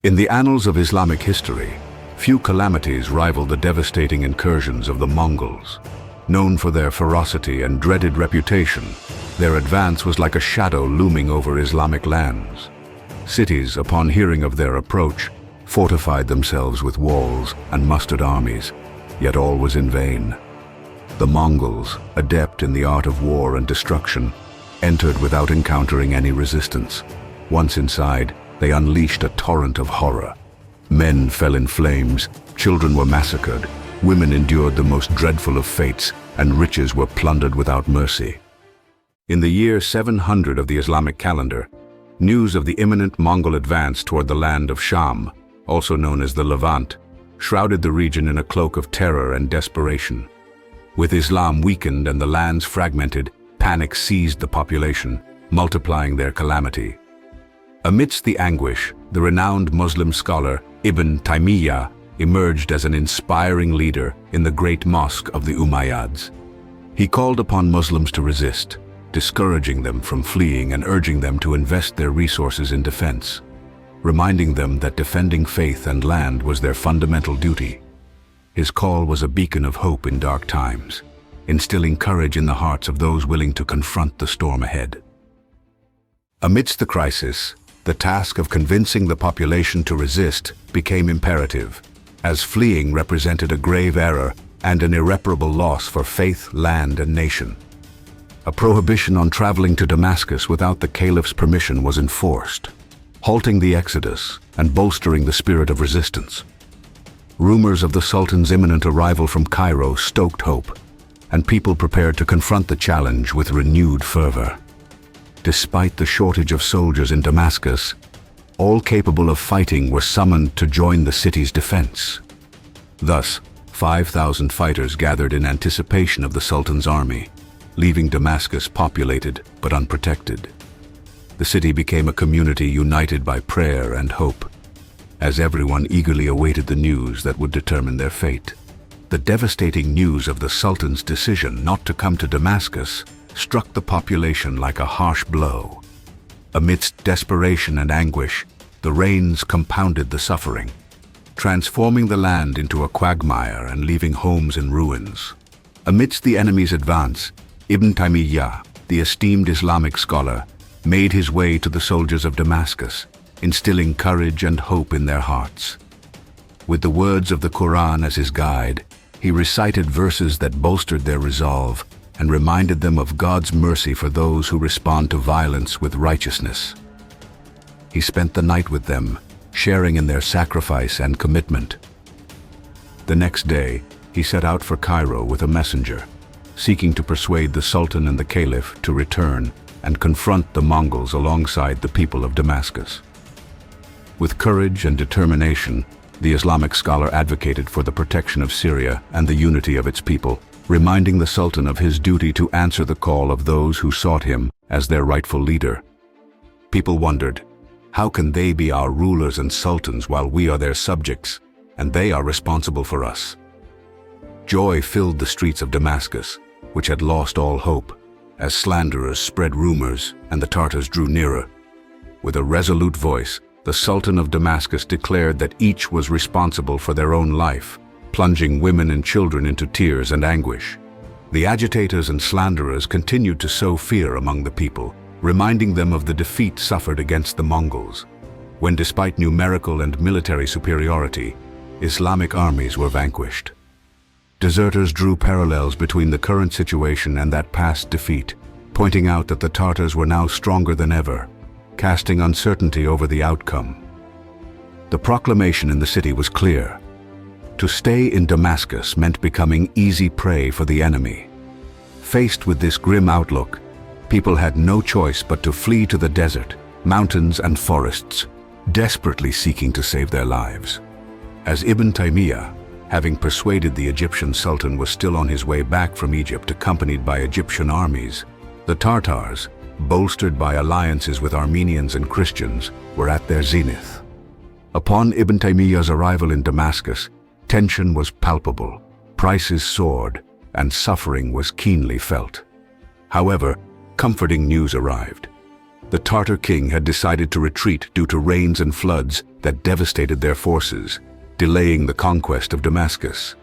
In the annals of Islamic history, few calamities rival the devastating incursions of the Mongols. Known for their ferocity and dreaded reputation, their advance was like a shadow looming over Islamic lands. Cities, upon hearing of their approach, fortified themselves with walls and mustered armies, yet all was in vain. The Mongols, adept in the art of war and destruction, entered without encountering any resistance. Once inside, they unleashed a torrent of horror. Men fell in flames, children were massacred, women endured the most dreadful of fates, and riches were plundered without mercy. In the year 700 of the Islamic calendar, news of the imminent Mongol advance toward the land of Sham, also known as the Levant, shrouded the region in a cloak of terror and desperation. With Islam weakened and the lands fragmented, panic seized the population, multiplying their calamity. Amidst the anguish, the renowned Muslim scholar Ibn Taymiyyah emerged as an inspiring leader in the great mosque of the Umayyads. He called upon Muslims to resist, discouraging them from fleeing and urging them to invest their resources in defense, reminding them that defending faith and land was their fundamental duty. His call was a beacon of hope in dark times, instilling courage in the hearts of those willing to confront the storm ahead. Amidst the crisis, the task of convincing the population to resist became imperative, as fleeing represented a grave error and an irreparable loss for faith, land, and nation. A prohibition on traveling to Damascus without the caliph's permission was enforced, halting the exodus and bolstering the spirit of resistance. Rumors of the Sultan's imminent arrival from Cairo stoked hope, and people prepared to confront the challenge with renewed fervor. Despite the shortage of soldiers in Damascus, all capable of fighting were summoned to join the city's defense. Thus, 5,000 fighters gathered in anticipation of the Sultan's army, leaving Damascus populated but unprotected. The city became a community united by prayer and hope, as everyone eagerly awaited the news that would determine their fate. The devastating news of the Sultan's decision not to come to Damascus struck the population like a harsh blow. Amidst desperation and anguish, the rains compounded the suffering, transforming the land into a quagmire and leaving homes in ruins. Amidst the enemy's advance, Ibn Taymiyyah, the esteemed Islamic scholar, made his way to the soldiers of Damascus, instilling courage and hope in their hearts. With the words of the Quran as his guide, he recited verses that bolstered their resolve and reminded them of God's mercy for those who respond to violence with righteousness. He spent the night with them, sharing in their sacrifice and commitment. The next day, he set out for Cairo with a messenger, seeking to persuade the Sultan and the Caliph to return and confront the Mongols alongside the people of Damascus. With courage and determination, the Islamic scholar advocated for the protection of Syria and the unity of its people, reminding the Sultan of his duty to answer the call of those who sought him as their rightful leader. People wondered, how can they be our rulers and sultans while we are their subjects, and they are responsible for us? Joy filled the streets of Damascus, which had lost all hope, as slanderers spread rumors and the Tartars drew nearer. With a resolute voice, the Sultan of Damascus declared that each was responsible for their own life, plunging women and children into tears and anguish. The agitators and slanderers continued to sow fear among the people, reminding them of the defeat suffered against the Mongols, when despite numerical and military superiority, Islamic armies were vanquished. Deserters drew parallels between the current situation and that past defeat, pointing out that the Tartars were now stronger than ever, casting uncertainty over the outcome. The proclamation in the city was clear. To stay in Damascus meant becoming easy prey for the enemy. Faced with this grim outlook, people had no choice but to flee to the desert, mountains and forests, desperately seeking to save their lives. As Ibn Taymiyyah, having persuaded the Egyptian Sultan, was still on his way back from Egypt accompanied by Egyptian armies, the Tartars, bolstered by alliances with Armenians and Christians, were at their zenith. Upon Ibn Taymiyyah's arrival in Damascus, tension was palpable, prices soared, and suffering was keenly felt. However, comforting news arrived. The Tartar king had decided to retreat due to rains and floods that devastated their forces, delaying the conquest of Damascus.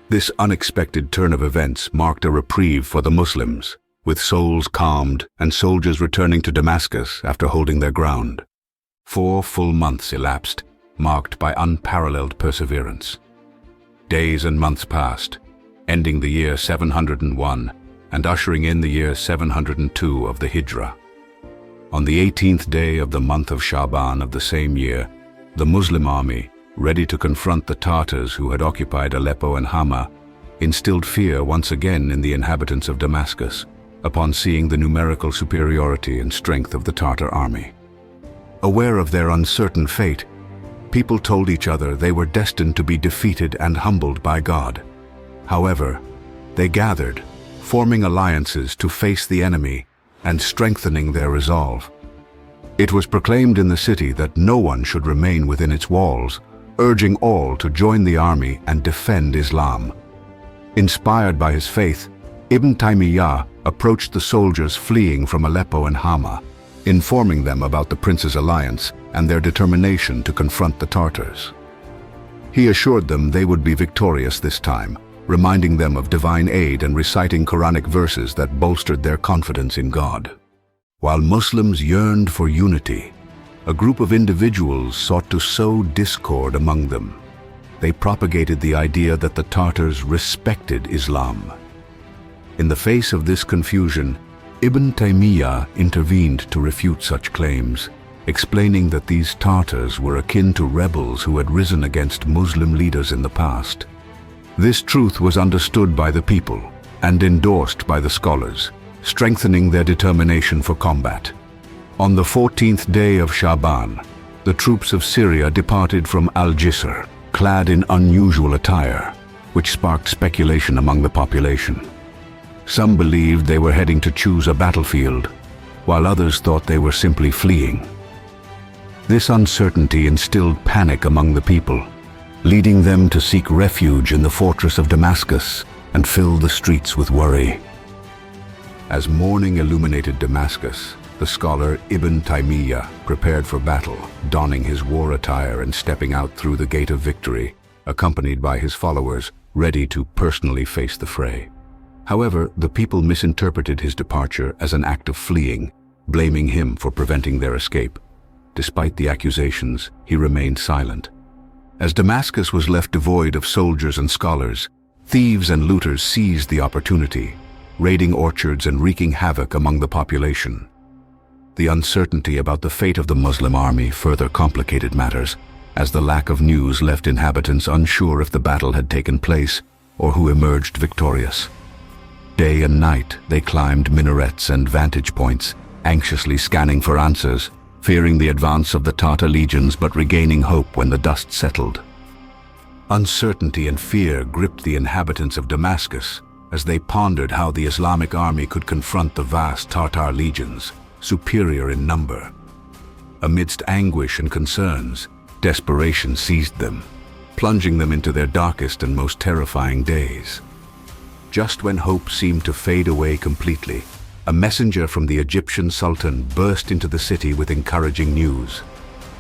This unexpected turn of events marked a reprieve for the Muslims, with souls calmed and soldiers returning to Damascus after holding their ground. 4 full months elapsed, marked by unparalleled perseverance. Days and months passed, ending the year 701 and ushering in the year 702 of the Hijra. On the 18th day of the month of Shaban of the same year, the Muslim army, ready to confront the Tartars who had occupied Aleppo and Hama, instilled fear once again in the inhabitants of Damascus upon seeing the numerical superiority and strength of the Tartar army. Aware of their uncertain fate, people told each other they were destined to be defeated and humbled by God. However, they gathered, forming alliances to face the enemy and strengthening their resolve. It was proclaimed in the city that no one should remain within its walls, urging all to join the army and defend Islam. Inspired by his faith, Ibn Taymiyyah approached the soldiers fleeing from Aleppo and Hama, informing them about the prince's alliance and their determination to confront the Tartars. He assured them they would be victorious this time, reminding them of divine aid and reciting Quranic verses that bolstered their confidence in God. While Muslims yearned for unity, a group of individuals sought to sow discord among them. They propagated the idea that the Tartars respected Islam. In the face of this confusion, Ibn Taymiyyah intervened to refute such claims, explaining that these Tartars were akin to rebels who had risen against Muslim leaders in the past. This truth was understood by the people and endorsed by the scholars, strengthening their determination for combat. On the 14th day of Shaban, the troops of Syria departed from Al-Jisr, clad in unusual attire, which sparked speculation among the population. Some believed they were heading to choose a battlefield, while others thought they were simply fleeing. This uncertainty instilled panic among the people, leading them to seek refuge in the fortress of Damascus and fill the streets with worry. As morning illuminated Damascus, the scholar Ibn Taymiyyah prepared for battle, donning his war attire and stepping out through the gate of victory, accompanied by his followers, ready to personally face the fray. However, the people misinterpreted his departure as an act of fleeing, blaming him for preventing their escape. Despite the accusations, he remained silent. As Damascus was left devoid of soldiers and scholars, thieves and looters seized the opportunity, raiding orchards and wreaking havoc among the population. The uncertainty about the fate of the Muslim army further complicated matters, as the lack of news left inhabitants unsure if the battle had taken place or who emerged victorious. Day and night, they climbed minarets and vantage points, anxiously scanning for answers, fearing the advance of the Tartar legions but regaining hope when the dust settled. Uncertainty and fear gripped the inhabitants of Damascus as they pondered how the Islamic army could confront the vast Tartar legions, superior in number. Amidst anguish and concerns, desperation seized them, plunging them into their darkest and most terrifying days. Just when hope seemed to fade away completely, a messenger from the Egyptian Sultan burst into the city with encouraging news.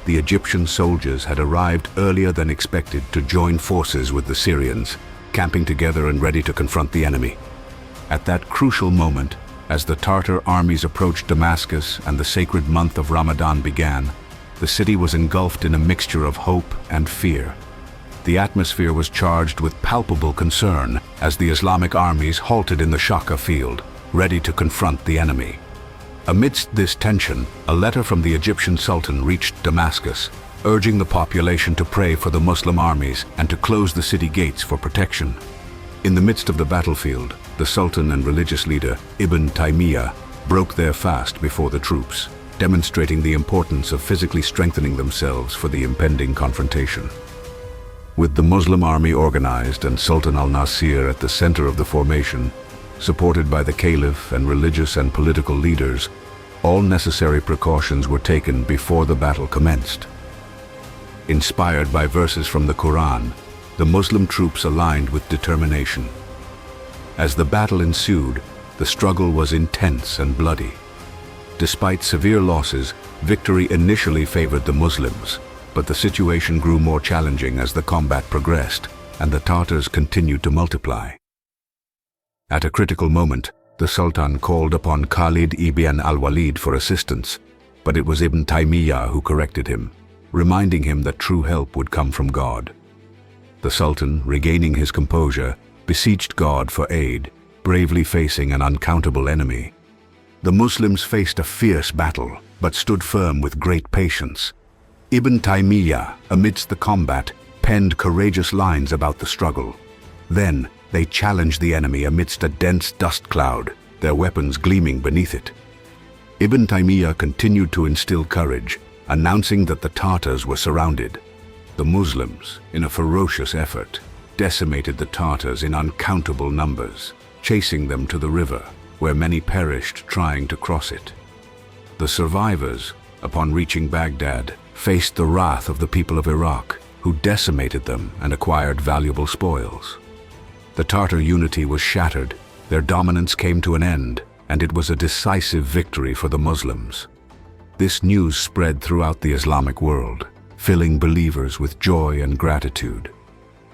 The Egyptian soldiers had arrived earlier than expected to join forces with the Syrians, camping together and ready to confront the enemy. At that crucial moment, as the Tartar armies approached Damascus and the sacred month of Ramadan began, the city was engulfed in a mixture of hope and fear. The atmosphere was charged with palpable concern as the Islamic armies halted in the Shaqhab field, ready to confront the enemy. Amidst this tension, a letter from the Egyptian Sultan reached Damascus, urging the population to pray for the Muslim armies and to close the city gates for protection. In the midst of the battlefield, the Sultan and religious leader Ibn Taymiyyah broke their fast before the troops, demonstrating the importance of physically strengthening themselves for the impending confrontation. With the Muslim army organized and Sultan Al-Nasir at the center of the formation, supported by the caliph and religious and political leaders, all necessary precautions were taken before the battle commenced. Inspired by verses from the Quran, the Muslim troops aligned with determination. As the battle ensued, the struggle was intense and bloody. Despite severe losses, victory initially favored the Muslims, but the situation grew more challenging as the combat progressed, and the Tartars continued to multiply. At a critical moment, the Sultan called upon Khalid ibn al-Walid for assistance, but it was Ibn Taymiyyah who corrected him, reminding him that true help would come from God. The Sultan, regaining his composure, beseeched God for aid, bravely facing an uncountable enemy. The Muslims faced a fierce battle, but stood firm with great patience. Ibn Taymiyyah, amidst the combat, penned courageous lines about the struggle. Then, they challenged the enemy amidst a dense dust cloud, their weapons gleaming beneath it. Ibn Taymiyyah continued to instill courage, announcing that the Tartars were surrounded. The Muslims, in a ferocious effort, decimated the Tartars in uncountable numbers, chasing them to the river, where many perished trying to cross it. The survivors, upon reaching Baghdad, faced the wrath of the people of Iraq, who decimated them and acquired valuable spoils. The Tartar unity was shattered, their dominance came to an end, and it was a decisive victory for the Muslims. This news spread throughout the Islamic world, filling believers with joy and gratitude.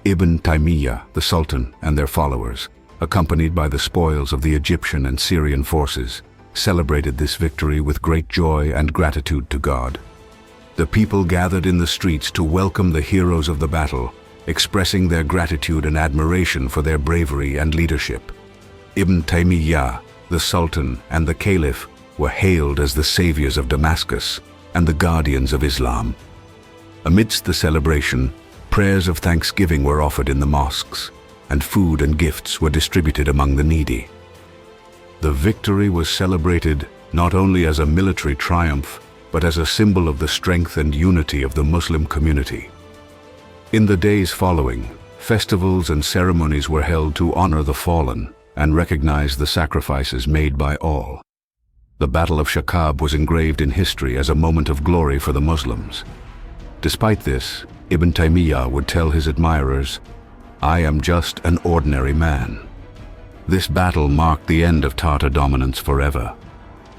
Ibn Taymiyyah, the Sultan, and their followers, accompanied by the spoils of the Egyptian and Syrian forces, celebrated this victory with great joy and gratitude to God. The people gathered in the streets to welcome the heroes of the battle, expressing their gratitude and admiration for their bravery and leadership. Ibn Taymiyyah, the Sultan, and the Caliph were hailed as the saviors of Damascus and the guardians of Islam. Amidst the celebration, prayers of thanksgiving were offered in the mosques, and food and gifts were distributed among the needy. The victory was celebrated not only as a military triumph, but as a symbol of the strength and unity of the Muslim community. In the days following, festivals and ceremonies were held to honor the fallen and recognize the sacrifices made by all. The Battle of Shaqhab was engraved in history as a moment of glory for the Muslims. Despite this, Ibn Taymiyyah would tell his admirers, "I am just an ordinary man." This battle marked the end of Tartar dominance forever.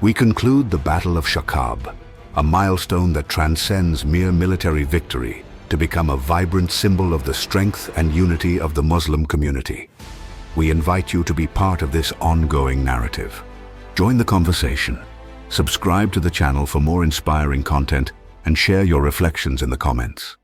We conclude the Battle of Shaqhab, a milestone that transcends mere military victory to become a vibrant symbol of the strength and unity of the Muslim community. We invite you to be part of this ongoing narrative. Join the conversation, subscribe to the channel for more inspiring content, and share your reflections in the comments.